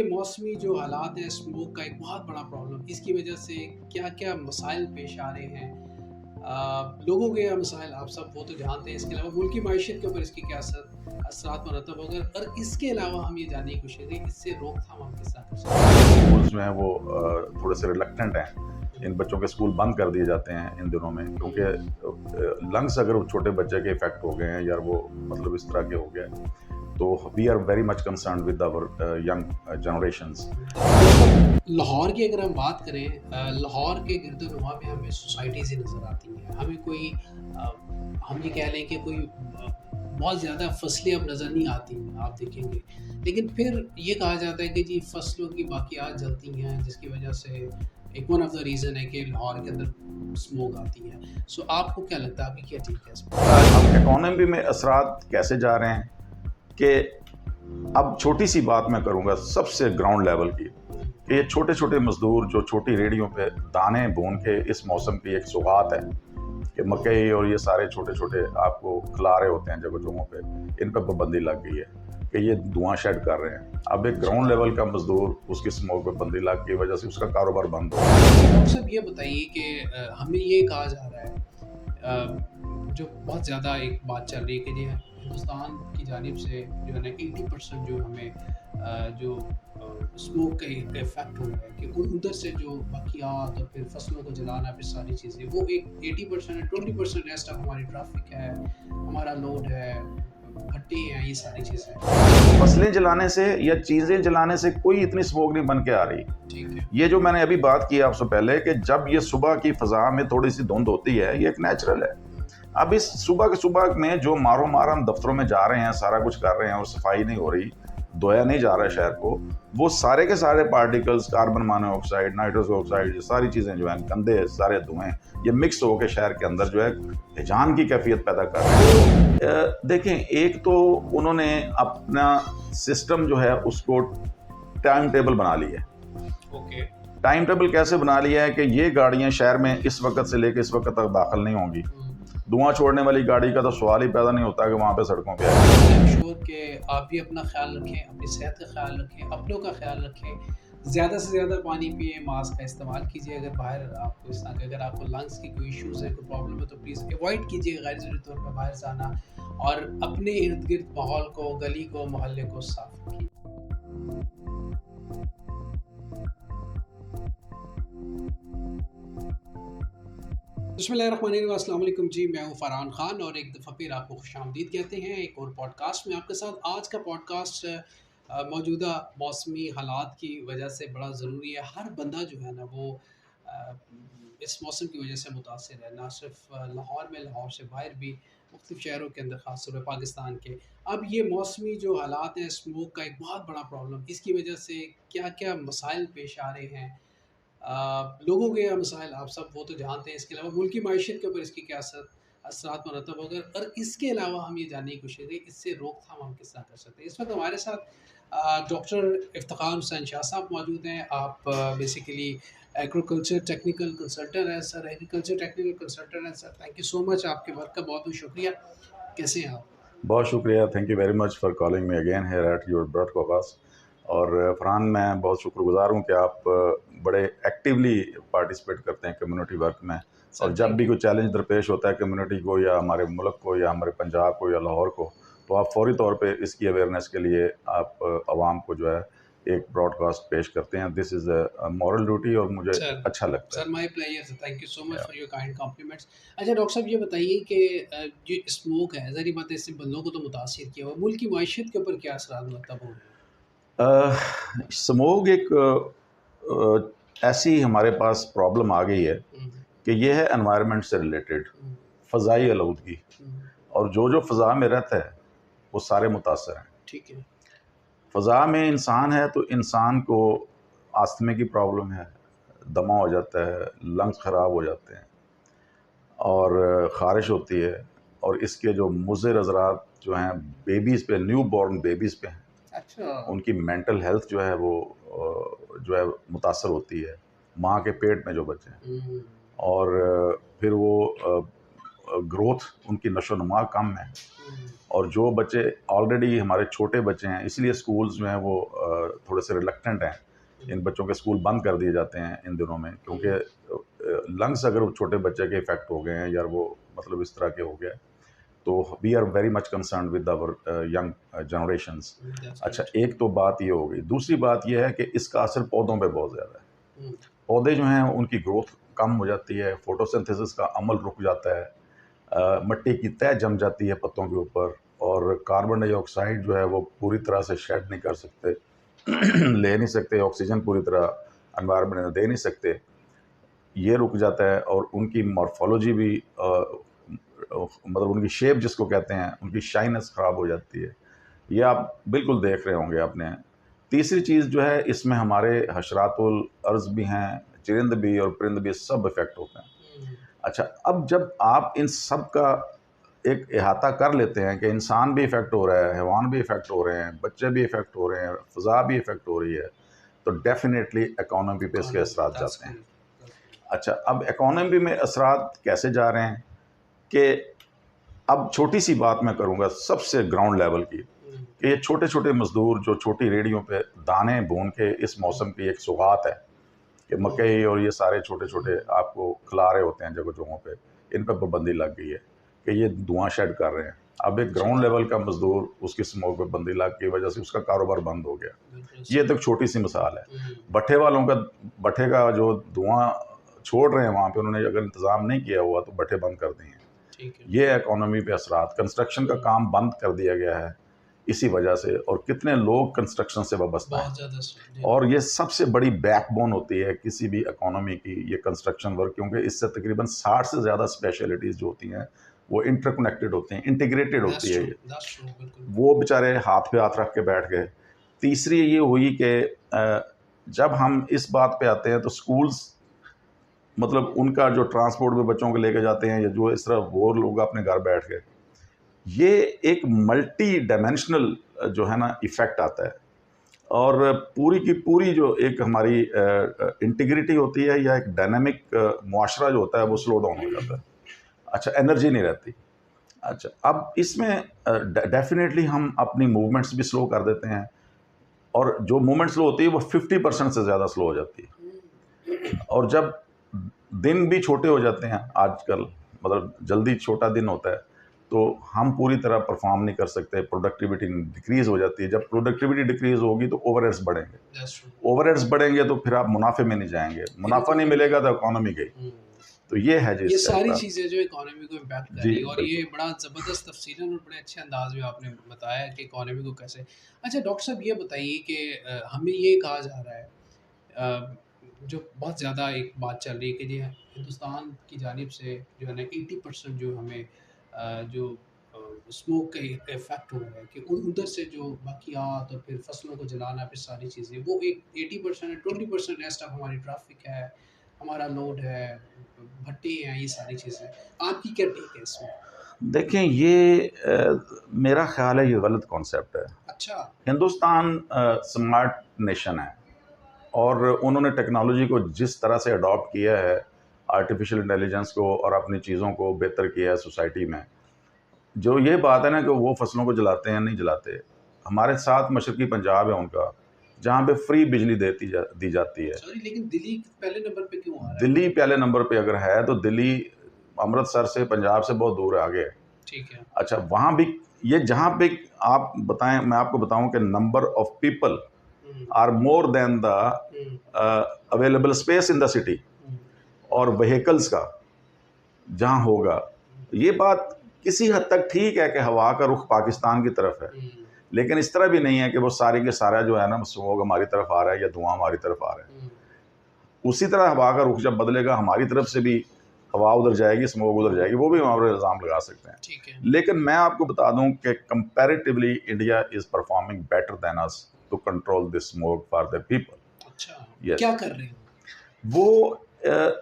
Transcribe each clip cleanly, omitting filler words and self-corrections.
मौसमी जो हालात हैं स्मोक का एक बहुत बड़ा प्रॉब्लम इसकी वजह से क्या-क्या मसाइल पेश आ रहे हैं। लोगों के मसाइल आप सब वो तो जानते हैं, इसके अलावा मुल्की मईशत के ऊपर इसके क्या असरात मरतब होंगे और इसके अलावा हम ये जानने की कोशिश करेंगे इससे रोकथाम हम किस तरह कर सकते हैं। स्कूल्स जो हैं वो थोड़े से रिलक्टेंट हैं। इन बच्चों के स्कूल बंद कर दिए जाते हैं इन दिनों में, क्योंकि लंग्स अगर छोटे बच्चे के इफेक्ट हो गए हैं या वो मतलब इस तरह के हो गए, तो we are very much concern with our young generations. Lahore की अगर हम बात करें, लाहौर के गिरदोनुमा में हमें सोसाइटीज़ नज़र आती हैं। हमें कोई हम ये कह लें कि कोई बहुत ज़्यादा फसलें अब नज़र नहीं आती हैं, आप देखेंगे। लेकिन फिर ये कहा जाता है कि जी फसलों की बाक़ियात जलती हैं, जिसकी वजह से एक वन ऑफ द रीज़न है कि लाहौर के अंदर स्मोक आती है। सो आपको क्या लगता है, आपकी क्या टेक है इसमें? अब इकोनॉमी में असरात कैसे जा रहे हैं कि अब छोटी सी बात मैं करूँगा सबसे ग्राउंड लेवल की, कि ये छोटे छोटे मजदूर जो छोटी रेडियों पे दाने भून के इस मौसम की एक सौगात है कि मकई और ये सारे छोटे छोटे आपको खिला रहे होते हैं जगह जगहों पे, इन पर पाबंदी लग गई है कि ये धुआं शेड कर रहे हैं। अब एक ग्राउंड लेवल का मजदूर, उसकी स्मोक पर पाबंदी लग की वजह से उसका कारोबार बंद हो गया। डॉक्टर साहब ये बताइए कि हमें ये कहा जा रहा है, जो बहुत ज़्यादा एक बात चल रही है कि जी हिंदुस्तान की जानिब से जो है ना 80% जो हमें जो स्मोक का एक इफेक्ट हो रहा है कि उधर से जो बाकियात और फिर फसलों को जलाना, फिर सारी चीज़ें वो एक 80% है, 20% रेस्ट ऑफ हमारी ट्रैफिक है, हमारा लोड है, भट्टे हैं, ये सारी चीज़ें। फसलें जलाने से या चीज़ें जलाने से कोई इतनी स्मोक नहीं बन के आ रही। ठीक है। ये जो मैंने अभी बात की आपसे पहले कि जब ये सुबह की फ़ज़ा में थोड़ी सी धुंध होती है, ये एक नेचुरल है। अब इस सुबह के सुबह में जो मारो मार हम दफ्तरों में जा रहे हैं, सारा कुछ कर रहे हैं और सफाई नहीं हो रही, धोया नहीं जा रहा है शहर को, वो सारे के सारे particles, carbon monoxide, nitrous oxide, ये सारी चीज़ें जो हैं गंदे सारे धुएँ, ये मिक्स होकर शहर के अंदर जो है हिजान की कैफियत पैदा कर रहे हैं। देखें, एक तो उन्होंने अपना सिस्टम जो है उसको टाइम टेबल बना लिया है। ओके। टाइम टेबल कैसे बना लिया है कि ये गाड़ियां शहर में इस वक्त से लेकर इस वक्त तक दाखिल नहीं होंगी। धुआं छोड़ने वाली गाड़ी का तो सवाल ही पैदा नहीं होता कि वहाँ पे सड़कों पे आए। मेक श्योर कि आप भी अपना ख्याल रखें, अपनी सेहत का ख्याल रखें, अपनों का ख्याल रखें। ज़्यादा से ज़्यादा पानी पिएँ, मास्क का इस्तेमाल कीजिए। अगर बाहर आपको इस तरह के अगर आपको लंग्स की कोई इश्यूज़ है, कोई प्रॉब्लम है, तो प्लीज़ अवॉइड कीजिए गैर ज़रूरी तौर पर बाहर जाना और अपने इर्द-गिर्द माहौल को, गली को, मोहल्ले को साफ रखिए। बिस्मिल्लाहिर्रहमानिर्रहीम, अस्सलाम वालेकुम जी, मैं हूँ फ़रहान ख़ान और एक दफ़ा फिर आपको खुशामदीद कहते हैं एक और पॉडकास्ट में आपके साथ। आज का पॉडकास्ट मौजूदा मौसमी हालात की वजह से बड़ा ज़रूरी है। हर बंदा जो है ना वो इस मौसम की वजह से मुतासिर है, ना सिर्फ लाहौर में, लाहौर से बाहर भी मुख्तलिफ़ शहरों के अंदर, ख़ास तौर पे पाकिस्तान के। अब ये मौसमी जो हालात हैं, स्मोक का एक बहुत बड़ा प्रॉब्लम, इसकी वजह से क्या-क्या मसाइल पेश आ रहे हैं। लोगों के मसाइल आप सब वो तो जानते हैं, इसके अलावा मुल्की मईशत के ऊपर इसके क्या असरात मरतब होंगे और इसके अलावा हम ये जानने की कोशिश करेंगे इससे रोकथाम हम किस तरह कर सकते हैं। इस वक्त हमारे साथ डॉक्टर इफ्तिखार हुसैन शाह साहब मौजूद हैं। आप बेसिकली एग्रीकल्चर टेक्निकल कंसल्टेंट हैं सर, एग्रीकल्चर टेक्निकल कंसल्टेंट हैं sir. Thank you so much, आपके वर्क का बहुत बहुत शुक्रिया। कैसे हैं आप? बहुत शुक्रिया, thank you very much for calling me again here at your broadcast. और फरहान, मैं बहुत शुक्रगुजार हूँ कि आप बड़े एक्टिवली पार्टिसिपेट करते हैं कम्युनिटी वर्क में। और सर जब थैंक भी यू। कोई चैलेंज दरपेश होता है कम्युनिटी को या हमारे मुल्क को या हमारे पंजाब को या लाहौर को, तो आप फौरी तौर पे इसकी अवेयरनेस के लिए आप आवाम को जो है एक ब्रॉडकास्ट पेश करते हैं। This is a moral duty और मुझे सर, अच्छा लगता sir my pleasure sir, thank you so much है। For your kind compliments. अच्छा डॉक्टर साहब ये बताइए कि जो स्मोक है, ज़ाहिर बात है इससे बंदों को तो मुतासिर किया हुआ है, मुल्क की मईशत के ऊपर क्या असरात मुरतब हो रहे हैं? स्मोग एक ऐसी हमारे पास प्रॉब्लम आ गई है हुँ, कि ये है एनवायरनमेंट से रिलेटेड, हुँ, फ़ज़ाई आलूदगी। हुँ, और जो फ़ज़ा में रहता है वो सारे मुतासर हैं। ठीक है। फ़ज़ा में इंसान है तो इंसान को अस्थमे की प्रॉब्लम है, दमा हो जाता है, लंग्स ख़राब हो जाते हैं और ख़ारिश होती है। और इसके जो मुज़र असरात जो हैं बेबीज़ पे, न्यू बॉर्न बेबीज़ पे हैं, अच्छा। उनकी मेंटल हेल्थ जो है वो जो है मुतासर होती है, माँ के पेट में जो बच्चे हैं। हुँ, और फिर वो ग्रोथ उनकी नशोनुमा कम है, हम्म, और जो बच्चे ऑलरेडी हमारे छोटे बच्चे हैं, इसलिए स्कूल्स जो हैं वो थोड़े से रिलक्टेंट हैं। इन बच्चों के स्कूल बंद कर दिए जाते हैं इन दिनों में, क्योंकि लंग्स अगर वो छोटे बच्चे के इफेक्ट हो गए हैं या वो मतलब इस तरह के हो गया, तो we are very much concern with our young generations. that's अच्छा, great. एक तो बात ये हो गई। दूसरी बात ये है कि इसका असर पौधों पे बहुत ज़्यादा है। हम्म, पौधे जो हैं उनकी ग्रोथ कम हो जाती है, फोटोसिंथेसिस का अमल रुक जाता है, मिट्टी की तह जम जाती है पत्तों के ऊपर, और कार्बन डाइऑक्साइड जो है वो पूरी तरह से शेड नहीं कर सकते ले नहीं सकते, ऑक्सीजन पूरी तरह एनवायरनमेंट में दे नहीं सकते, ये रुक जाता है। और उनकी मॉर्फोलॉजी भी मतलब उनकी शेप जिसको कहते हैं, उनकी शाइनेस ख़राब हो जाती है। ये आप बिल्कुल देख रहे होंगे आपने। तीसरी चीज़ जो है, इसमें हमारे हशरातुल अर्ज़ भी हैं, चरिंद भी और परिंद भी, सब इफ़ेक्ट होते हैं। हम्म, अच्छा, अब जब आप इन सब का एक अहाता कर लेते हैं कि इंसान भी इफ़ेक्ट हो रहा है, हैवान भी इफ़ेक्ट हो रहे हैं, बच्चे भी इफ़ेक्ट हो रहे हैं, फ़ज़ा भी इफ़ेक्ट हो रही है, तो डेफ़िनेटली इकोनॉमी पे इसके economy, असरात that's जाते हैं। great, that's great. अच्छा, अब इकोनॉमी में असरात कैसे जा रहे हैं कि अब छोटी सी बात मैं करूँगा सबसे ग्राउंड लेवल की, हम्म, कि ये छोटे छोटे मजदूर जो छोटी रेडियों पे दाने भून के, इस मौसम की एक सौगात है कि मकई और ये सारे छोटे छोटे आपको खिला रहे होते हैं जगह जगहों पे, इन पर पाबंदी लग गई है कि ये धुआं शेड कर रहे हैं। अब एक अच्छा, ग्राउंड लेवल का मजदूर, उसकी स्मोक पर पाबंदी लग की वजह से उसका कारोबार बंद हो गया। बिल्कुल ये सही। तो एक छोटी सी मिसाल है। हम्म, भट्ठे वालों का, भट्ठे का जो धुआं छोड़ रहे हैं वहाँ पे, उन्होंने अगर इंतज़ाम नहीं किया हुआ तो भट्ठे बंद कर दिए हैं। ठीक है। ये इकोनॉमी पे असरात, कंस्ट्रक्शन का काम बंद कर दिया गया है इसी वजह से, और कितने लोग कंस्ट्रक्शन से वाबस्ता हैं। बहुत ज़्यादा जी। और ये सबसे बड़ी बैकबोन होती है किसी भी इकोनॉमी की, ये कंस्ट्रक्शन वर्क, क्योंकि इससे तकरीबन 60 से ज़्यादा स्पेशलिटीज़ जो होती हैं वो इंटरकनेक्टेड होती हैं, इंटीग्रेटेड दैट्स होती है ट्रू, ये। दैट्स ट्रू, बिल्कुल। वो बेचारे हाथ पे हाथ रख के बैठ गए। तीसरी ये हुई कि जब हम इस बात पे आते हैं तो स्कूल्स, मतलब उनका जो ट्रांसपोर्ट में बच्चों को लेके जाते हैं, या जो इस तरह वो लोग अपने घर बैठ गए, ये एक मल्टी डायमेंशनल जो है ना इफ़ेक्ट आता है। और पूरी की पूरी जो एक हमारी इंटीग्रिटी होती है, या एक डायनामिक मुआशरा जो होता है, वो स्लो डाउन हो जाता है। अच्छा, एनर्जी नहीं रहती। अच्छा, अब इसमें डेफिनेटली हम अपनी मूवमेंट्स भी स्लो कर देते हैं, और जो मूवमेंट स्लो होती है वो 50% से ज़्यादा स्लो हो जाती है। और जब दिन भी छोटे हो जाते हैं आजकल, मतलब जल्दी छोटा दिन होता है, तो हम पूरी तरह परफॉर्म नहीं कर सकते, प्रोडक्टिविटी डिक्रीज़ हो जाती है। जब प्रोडक्टिविटी डिक्रीज़ होगी तो ओवरहेड्स बढ़ेंगे, दैट्स ट्रू। ओवरहेड्स बढ़ेंगे तो फिर आप मुनाफे में नहीं जाएंगे, मुनाफा नहीं मिलेगा तो इकोनॉमी गई। हम्म, तो ये है जी ये इसका सारी इकरार। चीज़ें जो इकोनॉमी को इम्पैक्ट कर जी रही है, और ये बिल्कुल। बड़ा ज़बरदस्त तफसीलन और बड़े अच्छे अंदाज में आपने बताया कि इकोनॉमी को कैसे। अच्छा डॉक्टर साहब, ये बताइए कि हमें ये कहा जा रहा है, अ, जो बहुत ज़्यादा एक बात चल रही है कि जो हिंदुस्तान की जानिब से जो है ना 80% जो हमें जो स्मोक का इफेक्ट हो रहा है, कि उधर से जो बाकियात और फिर फसलों को जलाना, फिर सारी चीज़ें, वो एक 80% है, 20% रेस्ट ऑफ हमारी ट्रैफिक है, हमारा लोड है, भट्टी हैं, ये सारी चीज़ें। आपकी क्या टेक है इसमें? देखें, ये मेरा ख्याल है ये गलत कॉन्सेप्ट है। अच्छा। हिंदुस्तान स्मार्ट नेशन है, और उन्होंने टेक्नोलॉजी को जिस तरह से अडॉप्ट किया है, आर्टिफिशियल इंटेलिजेंस को, और अपनी चीज़ों को बेहतर किया है सोसाइटी में। जो ये बात है ना कि वो फसलों को जलाते हैं, नहीं जलाते, हमारे साथ मशरकी पंजाब है उनका, जहाँ पे फ्री बिजली दी जाती है। सॉरी, लेकिन दिल्ली पहले नंबर पे क्यों आ रहा है? दिल्ली पहले नंबर पे अगर है तो दिल्ली अमृतसर से, पंजाब से बहुत दूर है, आगे है। ठीक है। अच्छा, वहाँ भी ये जहाँ पे आप बताएं, मैं आपको बताऊं कि number of people hmm, are more than the hmm, available space in the city, hmm, और व्हीकल्स का जहाँ होगा, ये बात किसी हद तक ठीक है कि हवा का रुख पाकिस्तान की तरफ है, हम्म, लेकिन इस तरह भी नहीं है कि वो सारी के सारा जो है ना स्मोक हमारी तरफ आ रहा है या धुआं हमारी तरफ आ रहा है। हम्म, उसी तरह हवा का रुख जब बदलेगा, हमारी तरफ से भी हवा उधर जाएगी, स्मोक उधर जाएगी, वो भी हमारे इल्ज़ाम लगा सकते हैं। ठीक है। लेकिन मैं आपको बता दूं कि comparatively India is performing better than us to control this smoke for the people. अच्छा, यस। क्या कर रहे हो? वो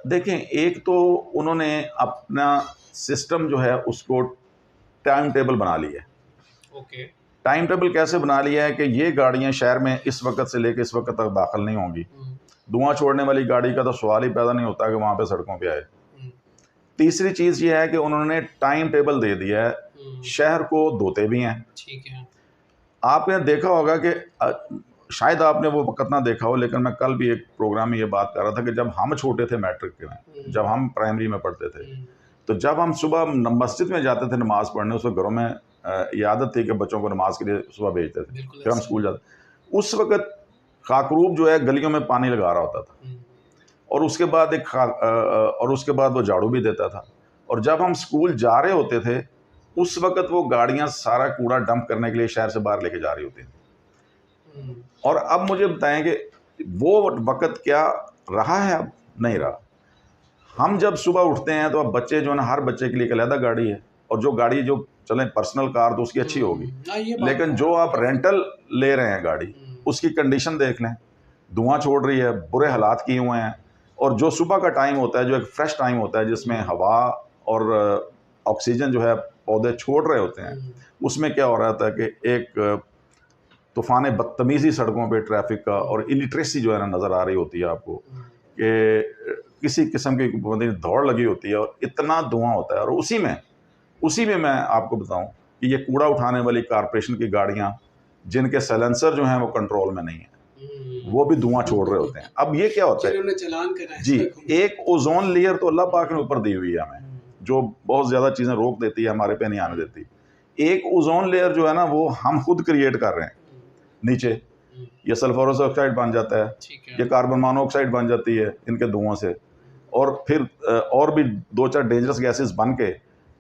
देखें, एक तो उन्होंने अपना सिस्टम जो है उसको टाइम टेबल बना लिया है। ओके। टाइम टेबल कैसे बना लिया है कि ये गाड़ियां शहर में इस वक्त से लेकर इस वक्त तक दाखिल नहीं होंगी। हम्म, धुआं छोड़ने वाली गाड़ी का तो सवाल ही पैदा नहीं होता कि वहाँ पे सड़कों पे आए। हम्म, तीसरी चीज़ ये है कि उन्होंने टाइम टेबल दे दिया है, शहर को धोते भी हैं। ठीक है। आपने देखा होगा कि शायद आपने वो वक्त ना देखा हो, लेकिन मैं कल भी एक प्रोग्राम में ये बात कर रहा था कि जब हम छोटे थे मैट्रिक के में, जब हम प्राइमरी में पढ़ते थे, तो जब हम सुबह मस्जिद में जाते थे नमाज पढ़ने, उस वक्त घरों में ये आदत थी कि बच्चों को नमाज के लिए सुबह भेजते थे, फिर हम स्कूल जाते। उस वक्त खाकरूब जो है गलियों में पानी लगा रहा होता था, और उसके बाद और उसके बाद वो झाड़ू भी देता था। और जब हम स्कूल जा रहे होते थे, उस वक्त वो गाड़ियां सारा कूड़ा डंप करने के लिए शहर से बाहर लेके जा रही होती थी। और अब मुझे बताएं कि वो वक्त क्या रहा है? अब नहीं रहा। हम जब सुबह उठते हैं तो अब बच्चे जो है ना, हर बच्चे के लिए एक अलग गाड़ी है, और जो गाड़ी जो चले पर्सनल कार तो उसकी अच्छी होगी, लेकिन जो आप रेंटल ले रहे हैं गाड़ी, उसकी कंडीशन देख लें, धुआं छोड़ रही है, बुरे हालात किए हुए हैं। और जो सुबह का टाइम होता है, जो एक फ्रेश टाइम होता है जिसमें हवा और ऑक्सीजन जो है पौधे छोड़ रहे होते हैं, उसमें क्या हो रहा था कि एक तूफान बदतमीजी सड़कों पे ट्रैफिक का और इलिटरेसी जो है ना नज़र आ रही होती है आपको, कि किसी किस्म की दौड़ लगी होती है और इतना धुआं होता है। और उसी में मैं आपको बताऊं कि ये कूड़ा उठाने वाली कारपोरेशन की गाड़ियां, जिनके साइलेंसर जो हैं वो कंट्रोल में नहीं है, वो भी धुआं छोड़ रहे होते हैं। अब ये क्या होता है चलान करना जी, एक ओजोन लेयर तो अल्लाह पाक ने ऊपर दी हुई है हमें, जो बहुत ज़्यादा चीज़ें रोक देती है, हमारे पे नहीं आने देती। एक ओजोन लेयर जो है ना, वो हम खुद क्रिएट कर रहे हैं नीचे। ये सल्फरस ऑक्साइड बन जाता है, ये कार्बन मोनोऑक्साइड बन जाती है इनके धुओं से, और फिर और भी 2-4 डेंजरस गैसेस बन के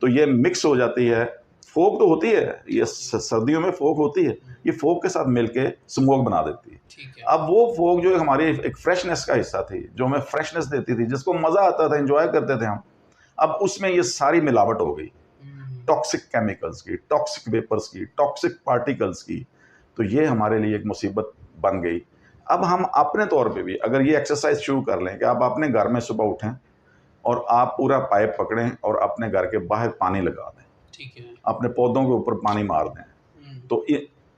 तो ये मिक्स हो जाती है। फोक तो होती है, ये सर्दियों में फोक होती है, ये फोक के साथ मिलके स्मोक बना देती है। अब वो फोक जो हमारी एक फ्रेशनेस का हिस्सा थी, जो हमें फ्रेशनेस देती थी, जिसको मज़ा आता था, एंजॉय करते थे हम, अब उसमें ये सारी मिलावट हो गई, टॉक्सिक केमिकल्स की, टॉक्सिक वेपर्स की, टॉक्सिक पार्टिकल्स की। तो ये हमारे लिए एक मुसीबत बन गई। अब हम अपने तौर पे भी अगर ये एक्सरसाइज शुरू कर लें कि आप अपने घर में सुबह उठें और आप पूरा पाइप पकड़ें और अपने घर के बाहर पानी लगा दें, ठीक है, अपने पौधों के ऊपर पानी मार दें, तो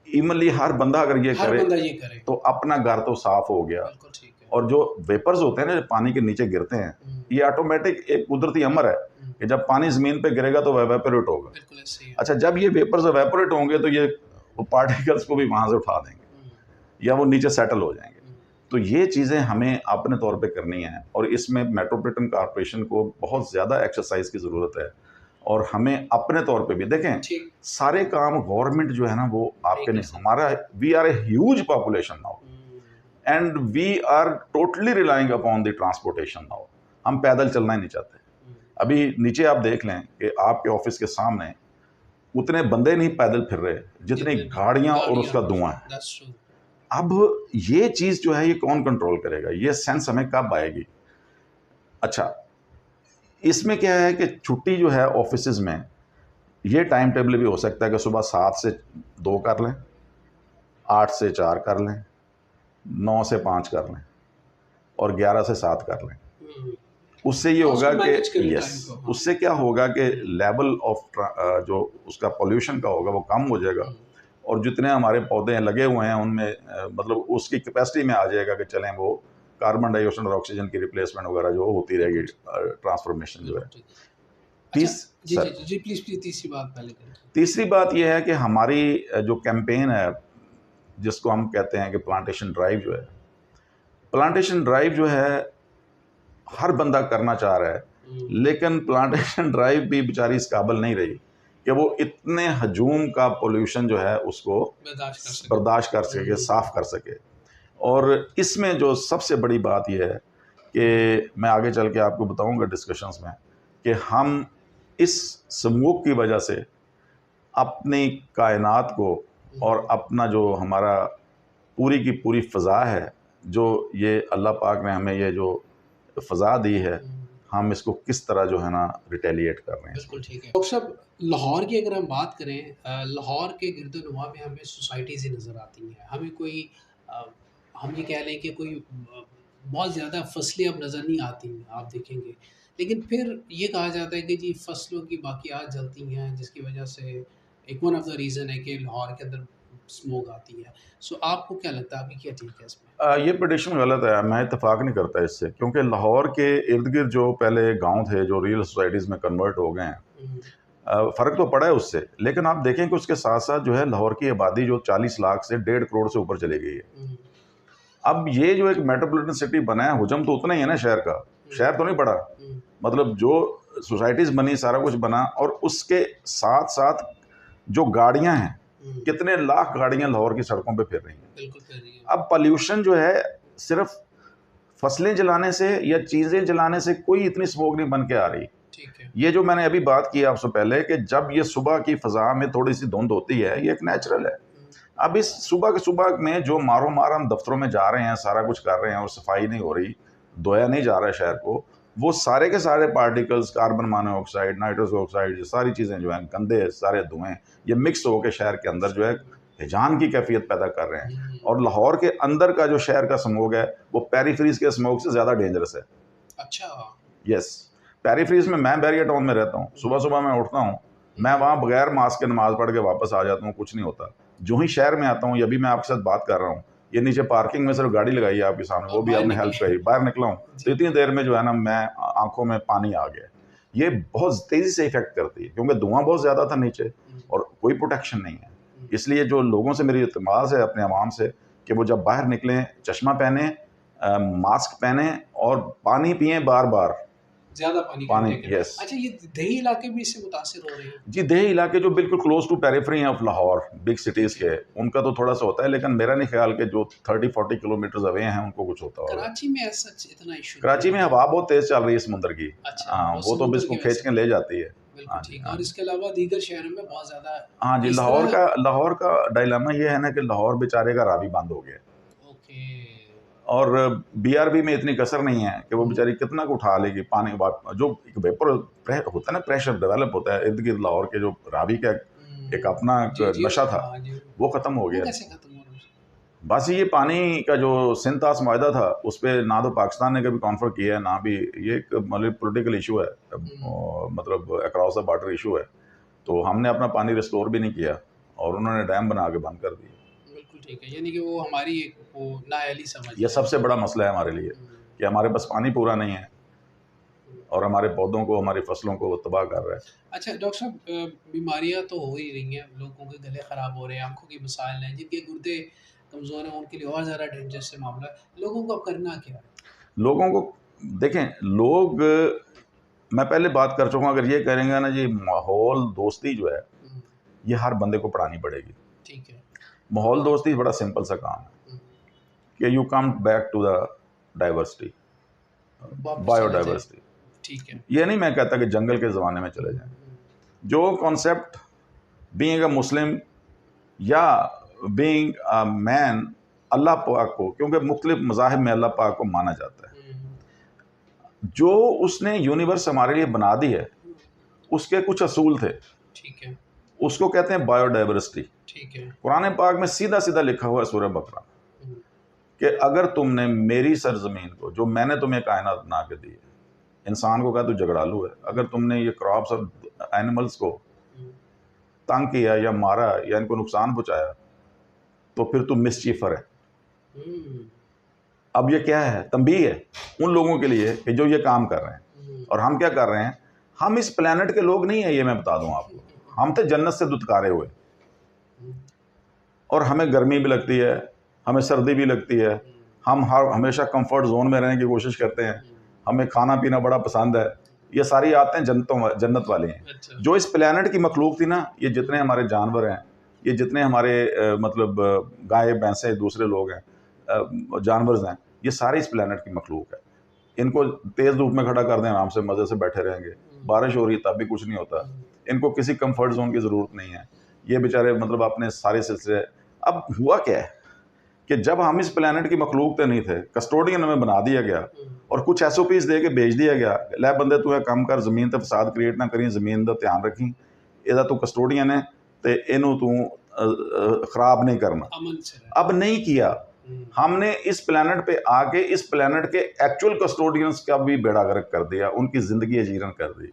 इमनली हर बंदा अगर ये करे तो अपना घर तो साफ हो गया। और जो वेपर्स होते हैं ना, जो पानी के नीचे गिरते हैं, ये ऑटोमेटिक एक कुदरती अमर है कि जब पानी जमीन पे गिरेगा तो वेपोरेट होगा। अच्छा, जब ये वेपर्स वेपोरेट होंगे तो ये पार्टिकल्स को भी वहां से उठा देंगे या वो नीचे सेटल हो जाएंगे। तो ये चीज़ें हमें अपने तौर पे करनी है, और इसमें मेट्रोपॉलिटन कॉर्पोरेशन को बहुत ज़्यादा एक्सरसाइज की ज़रूरत है। और हमें अपने तौर पे भी देखें, सारे काम गवर्नमेंट जो है ना वो आपके नहीं, हमारा we are a huge population now and we are totally relying upon the transportation now. हम पैदल चलना ही नहीं चाहते। अभी नीचे आप देख लें कि आपके ऑफिस के सामने उतने बंदे नहीं पैदल फिर रहे जितनी गाड़ियां और उसका धुआं है। अब ये चीज़ जो है ये कौन कंट्रोल करेगा? ये सेंस हमें कब आएगी? अच्छा, इसमें क्या है कि छुट्टी जो है ऑफिस में, ये टाइम टेबल भी हो सकता है कि सुबह 7 से 2 कर लें, 8 से 4 कर लें, 9 से 5 कर लें, और 11 से 7 कर लें। उससे ये होगा कि उससे क्या होगा कि लेवल ऑफ जो उसका पोल्यूशन का होगा वो कम हो जाएगा, और जितने हमारे पौधे लगे हुए हैं उनमें मतलब उसकी कैपेसिटी में आ जाएगा कि चलें वो कार्बन डाइऑक्साइड और ऑक्सीजन की रिप्लेसमेंट वगैरह जो होती रहेगी, ट्रांसफॉर्मेशन जो है। तीसरी बात यह है कि हमारी जो कैंपेन है जिसको हम कहते हैं कि प्लांटेशन ड्राइव जो है, प्लांटेशन ड्राइव जो है हर बंदा करना चाह रहा है, लेकिन प्लांटेशन ड्राइव भी बेचारी इस काबिल नहीं रही कि वो इतने हजूम का पोल्यूशन जो है उसको बर्दाश्त कर सके, साफ कर सके। और इसमें जो सबसे बड़ी बात यह है कि मैं आगे चल के आपको बताऊंगा डिस्कशंस में कि हम इस स्मोक की वजह से अपनी कायनात को और अपना जो हमारा पूरी की पूरी फ़ज़ा है, जो ये अल्लाह पाक ने हमें ये जो फ़ज़ा दी है, हम इसको किस तरह जो है ना रिटेलिएट कर रहे हैं। बिल्कुल ठीक है डॉक्टर साहब। लाहौर की अगर हम बात करें, लाहौर के गिरदोनुमा में हमें सोसाइटीज़ ही नज़र आती हैं। हमें कोई हम ये कह लें कि कोई बहुत ज़्यादा फसलें अब नज़र नहीं आती, आप देखेंगे। लेकिन फिर ये कहा जाता है कि जी फसलों की बाक़ियात जलती हैं, जिसकी वजह से एक वन ऑफ द रीज़न है कि लाहौर के अंदर स्मोक आती है। सो आपको क्या लगता है, आपकी क्या ठीक है इसमें? ये प्रेडिक्शन गलत है, मैं इत्तेफाक नहीं करता इससे, क्योंकि लाहौर के इर्द गिर्द जो पहले गांव थे जो रियल सोसाइटीज़ में कन्वर्ट हो गए हैं, हम्म, फ़र्क तो पड़ा है उससे, लेकिन आप देखें कि उसके साथ साथ जो है लाहौर की आबादी जो 40 लाख से 1.5 करोड़ से ऊपर चली गई है। हम्म, अब ये जो एक मेट्रोपॉलिटन सिटी बना है, हुजम तो उतना ही है ना शहर का, शहर तो नहीं बढ़ा। हम्म, मतलब जो सोसाइटीज़ बनी, सारा कुछ बना, और उसके साथ साथ जो गाड़ियां हैं, हम्म, कितने लाख गाड़ियां लाहौर की सड़कों पे फिर रही हैं। बिल्कुल कर रही है। अब पॉल्यूशन जो है सिर्फ फसलें जलाने से या चीज़ें जलाने से कोई इतनी स्मोक नहीं बन के आ रही। ठीक है। ये जो मैंने अभी बात की आपसे पहले कि जब ये सुबह की फ़ज़ा में थोड़ी सी धुंध होती है, ये एक नेचुरल है। अब इस सुबह के सुबह में जो मारो मार हम दफ्तरों में जा रहे हैं, सारा कुछ कर रहे हैं और सफाई नहीं हो रही, धोया नहीं जा रहा है शहर को, वो सारे के सारे particles, carbon monoxide, nitrous oxide, ये सारी चीज़ें जो हैं, गंदे सारे धुएं, ये मिक्स होकर शहर के अंदर जो है हिजान की कैफियत पैदा कर रहे हैं। और लाहौर के अंदर का जो शहर का स्मोक है, वो पेरीफ्रीज के स्मोक से ज़्यादा डेंजरस है। अच्छा। यस, पेरीफ्रीज में, मैं बैरिया टाउन में रहता हूँ, सुबह सुबह मैं उठता हूँ, मैं वहाँ बगैर मास्क के नमाज पढ़ के वापस आ जाता हूँ, कुछ नहीं होता। जो ही शहर में आता हूँ, ये भी मैं आपके साथ बात कर रहा हूँ, ये नीचे पार्किंग में सिर्फ गाड़ी लगाई है आपके सामने, वो भी बाहर आपने हेल्प निकले। करी, बाहर निकला हूँ तो इतनी देर में जो है ना, मैं आंखों में पानी आ गया। ये बहुत तेज़ी से इफेक्ट करती है, क्योंकि धुआं बहुत ज़्यादा था नीचे और कोई प्रोटेक्शन नहीं है। इसलिए जो लोगों से मेरी इल्तिमास है अपने आवाम से, कि वो जब बाहर निकलें चश्मा पहने, मास्क पहने और पानी पिए बार बार। ज़्यादा पानी का पानी, इंटेक है। यस। अच्छा, ये देही इलाके भी इससे मुतासिर हो रहे हैं? जी, देही इलाके जो बिल्कुल क्लोज टू पेरिफेरी हैं ऑफ लाहौर, बिग सिटीज़ ठीक है। के, उनका तो थोड़ा सा होता है, लेकिन मेरा नहीं ख्याल कि जो 30-40 किलोमीटर अवे हैं उनको कुछ होता होगा। कराची में ऐसा इतना इशू नहीं कराची में है। हवा बहुत तेज़ चल रही है समुंदर की। अच्छा, हाँ, वो वो तो अब समुद्र इसको की वजह खींच से। के ले जाती है। बिल्कुल हाँ जी, ठीक है। हाँ और जी। इसके अलावा दीगर शहरों में बहुत ज़्यादा हाँ जी, इस तरह। लाहौर का डायलेमा ये है ना कि लाहौर बेचारे का रावी बंद हो गया। ओके। और बीआरबी में इतनी कसर नहीं है कि वो बेचारी कितना को उठा लेगी पानी, जो एक वेपर होता है ना, प्रेशर डेवलप होता है इर्द गिर्द लाहौर के, जो रावी का एक अपना जी, जी। नशा था, हाँ जी। वो ख़त्म हो वो गया। कैसे खत्म हो रहा है? बस ये पानी का जो सिंतास माहदा था, उस पर ना तो पाकिस्तान ने कभी कॉन्फर किया है, ना भी ये एक मतलब पॉलिटिकल इशू है, मतलब अक्रॉस द बॉर्डर इशू है। तो हमने अपना पानी रिस्टोर भी नहीं किया और उन्होंने डैम बना के बंद कर दिए। बिल्कुल ठीक है। यानी कि वो हमारी एक वो नाअहली समझ ये है। सबसे बड़ा मसला है हमारे लिए कि हमारे पास पानी पूरा नहीं है और हमारे पौधों को, हमारी फसलों को वो तबाह कर रहा है। अच्छा डॉक्टर साहब, बीमारियां तो हो ही रही हैं, लोगों के गले ख़राब हो रहे हैं, आंखों के मसाइल हैं, जिनके गुर्दे कमज़ोर हैं उनके लिए और ज़्यादा डेंजर से मामला है। लोगों को अब करना क्या है? लोगों को देखें, लोग, मैं पहले बात कर चुका हूँ, अगर ये करेंगे ना जी, माहौल दोस्ती जो है, हम्म, ये हर बंदे को पढ़ानी पड़ेगी। ठीक है। माहौल दोस्ती बड़ा सिंपल सा काम है कि you come back to the diversity, वापस चले जाए। बायोडाइवर्सिटी। ठीक है। ये नहीं मैं कहता कि जंगल के ज़माने में चले जाएं। जो कॉन्सेप्ट बीइंग अ मुस्लिम या बीइंग अ मैन, अल्लाह पाक को, क्योंकि मुख्तलिफ मज़ाहिब में अल्लाह पाक को माना जाता है, जो उसने यूनिवर्स हमारे लिए बना दी है, उसके कुछ असूल थे, ठीक है। उसको कहते हैं बायोडाइवर्सिटी। ठीक है। कुरान पाक में सीधा सीधा लिखा हुआ है सूरह बकरा कि अगर तुमने मेरी सरजमीन को, जो मैंने तुम्हें कायनात बना के दी है, इंसान को कहा तू झगड़ालू है, अगर तुमने ये क्रॉप्स और एनिमल्स को तंग किया या मारा या इनको नुकसान पहुंचाया, तो फिर तुम मिसचीफर है। अब ये क्या है? तंबीह है उन लोगों के लिए कि जो ये काम कर रहे हैं। और हम क्या कर रहे हैं? हम इस प्लेनेट के लोग नहीं है, ये मैं बता दूं आपको। हम थे जन्नत से दुत्कारे हुए, और हमें गर्मी भी लगती है, हमें सर्दी भी लगती है, हम हमेशा कंफर्ट जोन में रहने की कोशिश करते हैं, हमें खाना पीना बड़ा पसंद है। ये सारी आदतें जन्नत वाली हैं। अच्छा। जो इस प्लेनेट की मखलूक थी ना, ये जितने हमारे जानवर हैं, ये जितने हमारे मतलब गाय भैंसे दूसरे लोग हैं, जानवर हैं, ये सारे इस प्लेनेट की मखलूक है। इनको तेज़ धूप में खड़ा कर दें, आराम से मज़े से बैठे रहेंगे, बारिश हो रही है तब भी कुछ नहीं होता, इनको किसी कंफर्ट जोन की ज़रूरत नहीं है। ये बेचारे मतलब अपने सारे सिलसिले। अब हुआ क्या है कि जब हम इस प्लेनेट की मखलूक तो नहीं थे, कस्टोडियन हमें बना दिया गया और कुछ SOPs दे के भेज दिया गया, लै बंदे तू है काम कर, ज़मीन तो फसाद क्रिएट ना करी, ज़मीन का ध्यान रखी, ਇਹਦਾ तू कस्टोडियन है तो इनू तू ख़राब नहीं करना। अमन से रहे। अब नहीं किया, हमने इस प्लेनेट पे आके इस प्लेनेट के एक्चुअल कस्टोडियंस का भी बेड़ा गर्क कर दिया, उनकी ज़िंदगी अजीरन कर दी।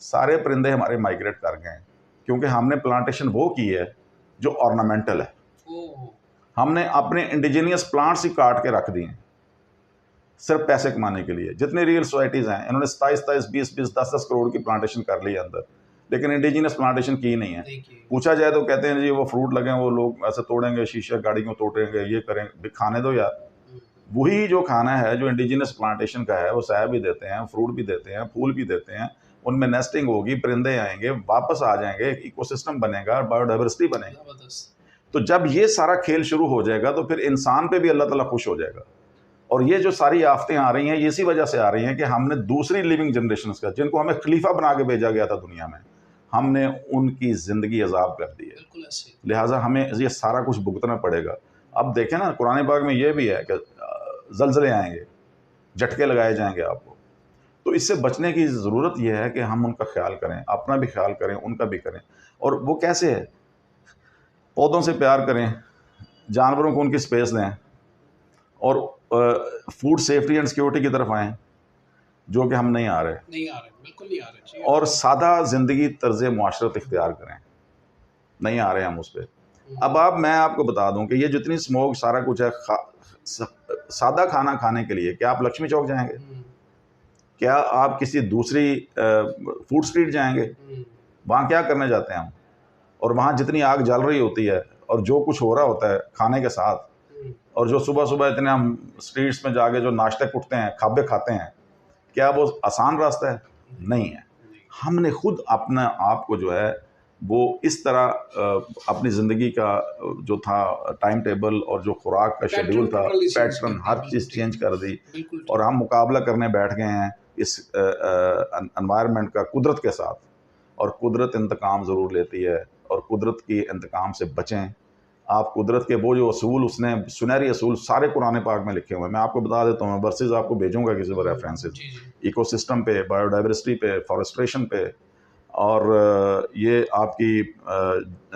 सारे परिंदे हमारे माइग्रेट कर गए हैं, क्योंकि हमने प्लांटेशन वो की है जो ऑर्नामेंटल है। ओ हमने अपने इंडिजीनियस प्लांट्स ही काट के रख दिए सिर्फ पैसे कमाने के लिए। जितनी रियल सोसाइटीज़ हैं इन्होंने 27-27, 20-20, 10-10 करोड़ की प्लांटेशन कर ली है अंदर, लेकिन इंडिजीनियस प्लांटेशन की नहीं है। पूछा जाए तो कहते हैं जी वो फ्रूट लगे हैं, वो लोग ऐसे तोड़ेंगे, शीशे गाड़ी को तोड़ेंगे, ये करेंगे। खाने दो यार, वही जो खाना है जो इंडिजीनियस प्लांटेशन का है, वो साया भी देते हैं, फ्रूट भी देते हैं, फूल भी देते हैं, उनमें नेस्टिंग होगी, परिंदे आएंगे, वापस आ जाएंगे, इकोसिस्टम बनेगा, बायोडाइवर्सिटी बनेगा। तो जब ये सारा खेल शुरू हो जाएगा तो फिर इंसान पे भी अल्लाह ताला खुश हो जाएगा। और ये जो सारी आफतें आ रही हैं ये इसी वजह से आ रही हैं कि हमने दूसरी लिविंग जनरेशन का, जिनको हमें खलीफा बना के भेजा गया था दुनिया में, हमने उनकी ज़िंदगी अजाब कर दी है। लिहाजा हमें ये सारा कुछ भुगतना पड़ेगा। अब देखें ना, कुरान पाक में ये भी है कि ज़लज़ले आएंगे, झटके लगाए जाएंगे आपको। तो इससे बचने की ज़रूरत यह है कि हम उनका ख्याल करें, अपना भी ख्याल करें, उनका भी करें। और वो कैसे है? पौधों से प्यार करें, जानवरों को उनकी स्पेस दें, और फूड सेफ्टी एंड सिक्योरिटी की तरफ आएँ, जो कि हम नहीं आ रहे, बिल्कुल नहीं आ रहे। और सादा ज़िंदगी तर्ज़ मुआशरत इख्तियार करें, नहीं आ रहे हम उस पर। अब मैं आपको बता दूं कि ये जितनी स्मोक सारा कुछ है, सादा खाना खाने के लिए क्या आप लक्ष्मी चौक जाएंगे? क्या आप किसी दूसरी फूड स्ट्रीट जाएंगे? वहाँ क्या करने जाते हैं हम? और वहाँ जितनी आग जल रही होती है और जो कुछ हो रहा होता है खाने के साथ, और जो सुबह सुबह इतने हम स्ट्रीट्स में जाके जो नाश्ते कुटते हैं, खाबे खाते हैं, क्या वो आसान रास्ता है? नहीं है। हमने खुद अपना आप को जो है वो इस तरह अपनी ज़िंदगी का जो था टाइम टेबल और जो खुराक का शेड्यूल था, पैटर्न, हर चीज़ चेंज कर दी, और हम मुकाबला करने बैठ गए हैं इस एनवायरनमेंट का कुदरत के साथ। और कुदरत इंतकाम ज़रूर लेती है, और कुदरत की इंतकाम से बचें। आप कुदरत के वो जो असूल, उसने सुनहरी असूल सारे कुरान पाक में लिखे हुए हैं। मैं आपको बता देता हूँ, वर्सेस आपको भेजूंगा किसी पर रेफरेंसेस, इकोसिस्टम पे, बायोडाइवर्सिटी पे, फॉरेस्ट्रेशन पे, और ये आपकी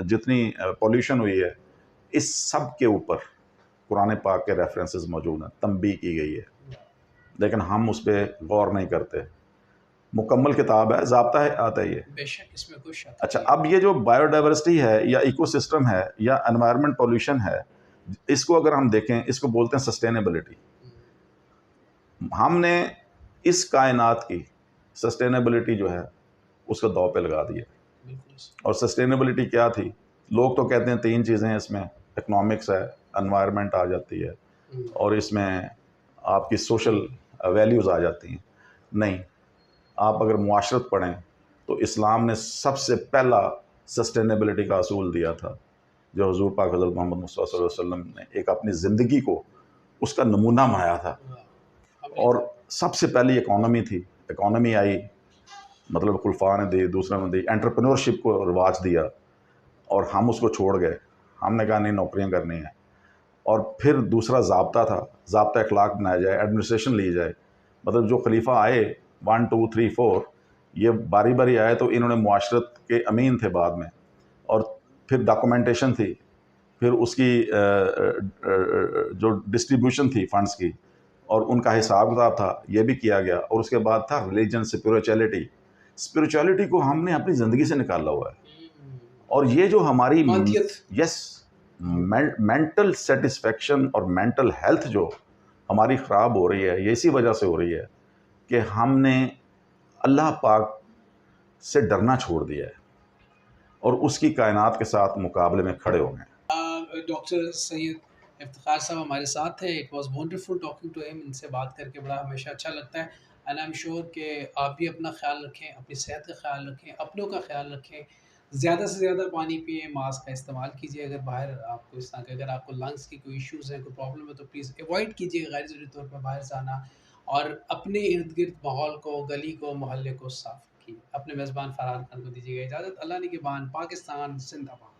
जितनी पॉल्यूशन हुई है, इस सब के ऊपर कुरान पाक के रेफरेंसेस मौजूद हैं, तंबीह की गई है, लेकिन हम उस पर गौर नहीं करते। मुकम्मल किताब है, ज़ाब्ता है, आता है ये, बेशक, इसमें कोई शक नहीं। अच्छा, अब ये जो बायोडाइवर्सिटी है या इकोसिस्टम है या एनवायरनमेंट पॉल्यूशन है, इसको अगर हम देखें, इसको बोलते हैं सस्टेनेबिलिटी। हमने इस कायनात की सस्टेनेबिलिटी जो है उसको दांव पे लगा दिया। और सस्टेनेबिलिटी क्या थी? लोग तो कहते हैं 3 चीज़ें हैं इसमें, इकोनॉमिक्स है, एनवायरनमेंट आ जाती है, और इसमें आपकी सोशल वैल्यूज़ आ जाती हैं। नहीं, आप अगर मुआशरत पढ़ें तो इस्लाम ने सबसे पहला सस्टेनेबिलिटी का असूल दिया था, जो हुज़ूर पाक हज़रत मोहम्मद मुस्तफ़ा सल्लल्लाहु अलैहि वसल्लम ने एक अपनी ज़िंदगी को उसका नमूना बनाया था। और सबसे पहली इकॉनमी थी, इकॉनमी आई, मतलब खुलफा ने दी, दूसरा ने दी, एंटरप्रेन्योरशिप को रिवाज दिया, और हम उसको छोड़ गए। हमने कहा नहीं, नौकरियां करनी है। और फिर दूसरा ज़ाब्ता था, ज़ाब्ता अखलाक बनाया जाए, एडमिनिस्ट्रेशन ली जाए। मतलब जो खलीफा आए 1 2 3 4, ये बारी बारी आए, तो इन्होंने मुआशरत के अमीन थे बाद में, और फिर डॉक्यूमेंटेशन थी, फिर उसकी जो डिस्ट्रीब्यूशन थी फंड्स की, और उनका हिसाब किताब था, ये भी किया गया। और उसके बाद था रिलीजन, स्पिरिचुअलिटी को हमने अपनी ज़िंदगी से निकाला हुआ है। और ये जो हमारी मेंटल सेटिस्फेक्शन और मेंटल हेल्थ जो हमारी ख़राब हो रही है, ये इसी वजह से हो रही है कि हमने अल्लाह पाक से डरना छोड़ दिया है और उसकी कायनात के साथ मुकाबले में खड़े हो गए। डॉक्टर सैयद इफ्तिखार साहब हमारे साथ है। It was wonderful talking to him. इनसे बात करके बड़ा हमेशा अच्छा लगता है। एंड आई एम श्योर कि आप भी अपना ख्याल रखें, अपनी सेहत का ख्याल रखें, अपनों का ख्याल रखें, ज़्यादा से ज़्यादा पानी पिएँ, मास्क का इस्तेमाल कीजिए। अगर बाहर आपको इस तरह के, अगर आपको लंग्स की कोई इश्यूज़ हैं, कोई प्रॉब्लम है, तो प्लीज़ अवॉइड कीजिए गैर ज़रूरी तौर पर बाहर जाना, और अपने इर्द-गिर्द माहौल को, गली को, मोहल्ले को साफ़ रखिए। अपने मेज़बान फरहान खान को दीजिएगा इजाज़त। अल्लाह निगहबान। पाकिस्तान ज़िंदाबाद।